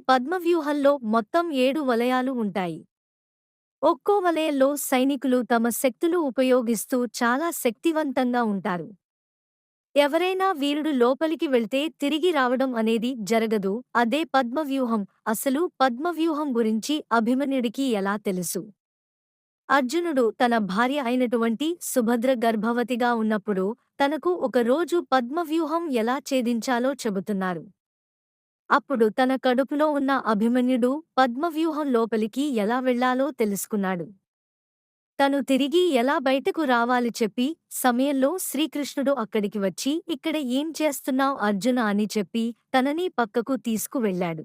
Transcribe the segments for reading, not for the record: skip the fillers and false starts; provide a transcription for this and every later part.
పద్మవ్యూహంలో మొత్తం 7 వలయాలు ఉంటాయి. ఒక్కో వలయంలో సైనికులు తమ శక్తులు ఉపయోగిస్తూ చాలా శక్తివంతంగా ఉంటారు. ఎవరైనా వీరుడు లోపలికి వెళ్తే తిరిగి రావడం అనేది జరగదు. అదే పద్మవ్యూహం. అసలు పద్మవ్యూహం గురించి అభిమన్యుడికి ఎలా తెలుసు? అర్జునుడు తన భార్య అయినటువంటి సుభద్ర గర్భవతిగా ఉన్నప్పుడు తనకు ఒక రోజు పద్మవ్యూహం ఎలా ఛేదించాలో చెబుతున్నారు. అప్పుడు తన కడుపులో ఉన్న అభిమన్యుడు పద్మవ్యూహం లోపలికి ఎలా వెళ్ళాలో తెలుసుకున్నాడు. తను తిరిగి ఎలా బయటకు రావాలి చెప్పి సమయంలో శ్రీకృష్ణుడు అక్కడికి వచ్చి ఇక్కడ ఏం చేస్తున్నావ్ అర్జున అని చెప్పి తనని పక్కకు తీసుకువెళ్ళాడు.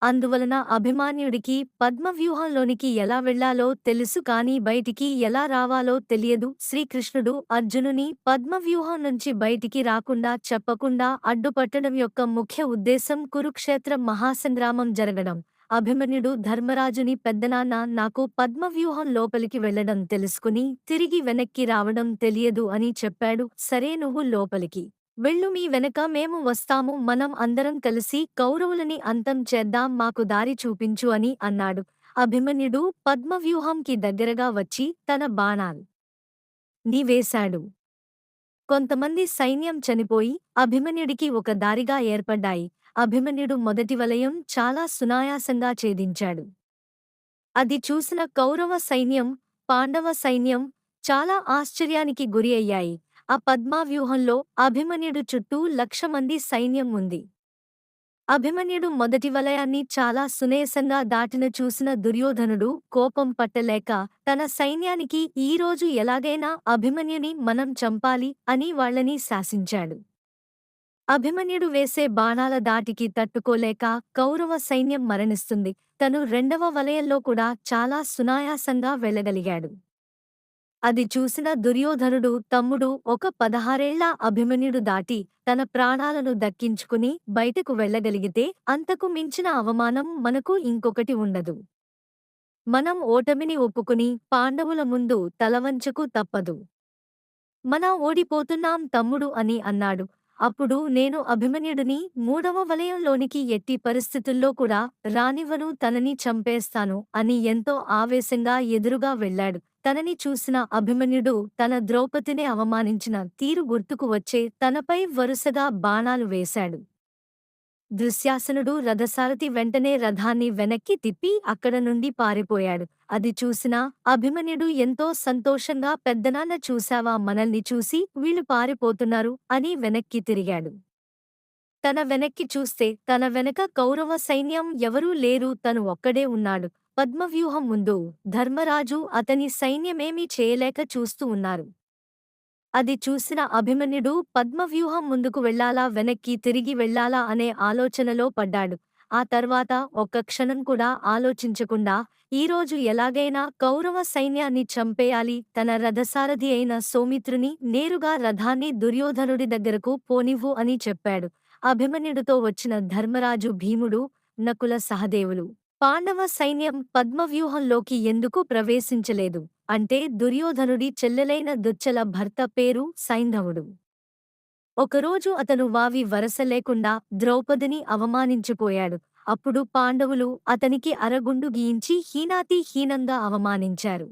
అందువలన అభిమన్యుడికి పద్మవ్యూహంలోనికి ఎలా వెళ్ళాలో తెలుసు కానీ బయటికి ఎలా రావాలో తెలియదు. శ్రీకృష్ణుడు అర్జునుని పద్మవ్యూహం నుంచి బయటికి రాకుండా చెప్పకుండా అడ్డుపట్టడం యొక్క ముఖ్య ఉద్దేశం కురుక్షేత్ర మహాసంగ్రామం జరగడం. అభిమన్యుడు ధర్మరాజుని పెద్దనాన్న నాకు పద్మవ్యూహం లోపలికి వెళ్లడం తెలుసుకుని తిరిగి వెనక్కి రావడం తెలియదు అని చెప్పాడు. సరే నువ్వు లోపలికి వెళ్ళు మీ వెనక మేము వస్తాము మనం అందరం కలిసి కౌరవులని అంతం చేద్దాం మాకు దారి చూపించు అని అన్నాడు. అభిమన్యుడు పద్మవ్యూహంకి దగ్గరగా వచ్చి తన బాణాలు వేశాడు. కొంతమంది సైన్యం చనిపోయి అభిమన్యుడికి ఒక దారిగా ఏర్పడ్డాయి. అభిమన్యుడు మొదటి వలయం చాలా సునాయాసంగా ఛేదించాడు. అది చూసిన కౌరవ సైన్యం, పాండవ సైన్యం చాలా ఆశ్చర్యానికి గురి అయ్యాయి. ఆ పద్మవ్యూహంలో అభిమన్యుడు చుట్టూ 1,00,000 మంది సైన్యం ఉంది. అభిమన్యుడు మొదటి వలయాన్ని చాలా సునాయాసంగా దాటిన చూసిన దుర్యోధనుడు కోపం పట్టలేక తన సైన్యానికి ఈరోజు ఎలాగైనా అభిమన్యుని మనం చంపాలి అని వాళ్ళని శాసించాడు. అభిమన్యుడు వేసే బాణాల దాటికి తట్టుకోలేక కౌరవ సైన్యం మరణిస్తుంది. తను రెండవ వలయంలో కూడా చాలా సునాయాసంగా వెళ్ళగలిగాడు. అది చూసిన దుర్యోధనుడు తమ్ముడు ఒక 16 ఏళ్ల అభిమన్యుడు దాటి తన ప్రాణాలను దక్కించుకుని బయటకు వెళ్ళగలిగితే అంతకు మించిన అవమానం మనకు ఇంకొకటి ఉండదు. మనం ఓటమిని ఒప్పుకుని పాండవుల ముందు తలవంచకు తప్పదు. మనం ఓడిపోతున్నాం తమ్ముడు అని అన్నాడు. అప్పుడు నేను అభిమన్యుడిని మూడవ వలయంలోనికి ఎట్టి పరిస్థితుల్లో కూడా రానివ్వను తనని చంపేస్తాను అని ఎంతో ఆవేశంగా ఎదురుగా వెళ్ళాడు. తనని చూసిన అభిమన్యుడు తన ద్రౌపదిని అవమానించిన తీరు గుర్తుకు వచ్చే తనపై వరుసగా బాణాలు వేశాడు. దుశ్శాసనుడు రథసారథి వెంటనే రథాన్ని వెనక్కి తిప్పి అక్కడ నుండి పారిపోయాడు. అది చూసిన అభిమన్యుడు ఎంతో సంతోషంగా పెద్దనాన్న చూశావా మనల్ని చూసి వీళ్ళు పారిపోతున్నారు అని వెనక్కి తిరిగాడు. తన వెనక్కి చూస్తే తన వెనక కౌరవ సైన్యం ఎవరూ లేరు తను ఒక్కడే ఉన్నాడు. పద్మవ్యూహం ముందు ధర్మరాజు అతని సైన్యమేమీ చేయలేక చూస్తూ ఉన్నారు. అది చూసిన అభిమన్యుడు పద్మవ్యూహం ముందుకు వెళ్లాలా వెనక్కి తిరిగి వెళ్లాలా అనే ఆలోచనలో పడ్డాడు. ఆ తర్వాత ఒక్క క్షణం కూడా ఆలోచించకుండా ఈరోజు ఎలాగైనా కౌరవ సైన్యాన్ని చంపేయాలి తన రథసారథి అయిన సౌమిత్రుని నేరుగా రథాన్ని దుర్యోధనుడి దగ్గరకు పోనివ్వు అని చెప్పాడు. అభిమన్యుడితో వచ్చిన ధర్మరాజు భీముడు, నకుల సహదేవులు పాండవ సైన్యం పద్మవ్యూహంలోకి ఎందుకు ప్రవేశించలేదు అంటే దుర్యోధనుడి చెల్లెలైన దుచ్చల భర్త పేరు సైంధవుడు. ఒకరోజు అతను వావి వరస లేకుండా ద్రౌపదిని అవమానించిపోయాడు. అప్పుడు పాండవులు అతనికి అరగుండు గీయించి హీనంగా అవమానించారు.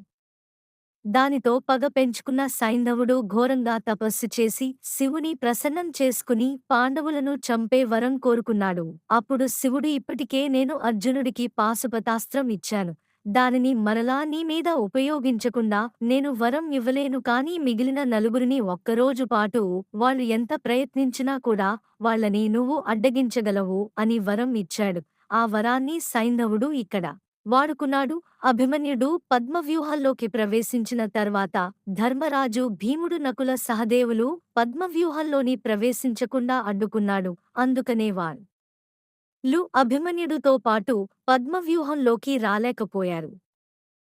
దానితో పగ పెంచుకున్న సైంధవుడు ఘోరంగా తపస్సు చేసి శివుని ప్రసన్నం చేసుకుని పాండవులను చంపే వరం కోరుకున్నాడు. అప్పుడు శివుడు ఇప్పటికే నేను అర్జునుడికి పాశుపతాస్త్రం ఇచ్చాను. దానిని మరలా నీ మీద ఉపయోగించకుండా నేను వరం ఇవ్వలేను కానీ మిగిలిన నలుగురిని ఒక్కరోజు పాటు వాళ్ళు ఎంత ప్రయత్నించినా కూడా వాళ్ళని నువ్వు అడ్డగించగలవు అని వరం ఇచ్చాడు. ఆ వరాన్ని సైంధవుడు ఇక్కడ వాడుకున్నాడు. అభిమన్యుడు పద్మవ్యూహంలోకి ప్రవేశించిన తర్వాత ధర్మరాజు భీముడు నకుల సహదేవులు పద్మవ్యూహంలోని ప్రవేశించకుండా అడ్డుకున్నాడు. అందుకనే వాళ్ళు అభిమన్యుడితో పాటు పద్మవ్యూహంలోకి రాలేకపోయారు.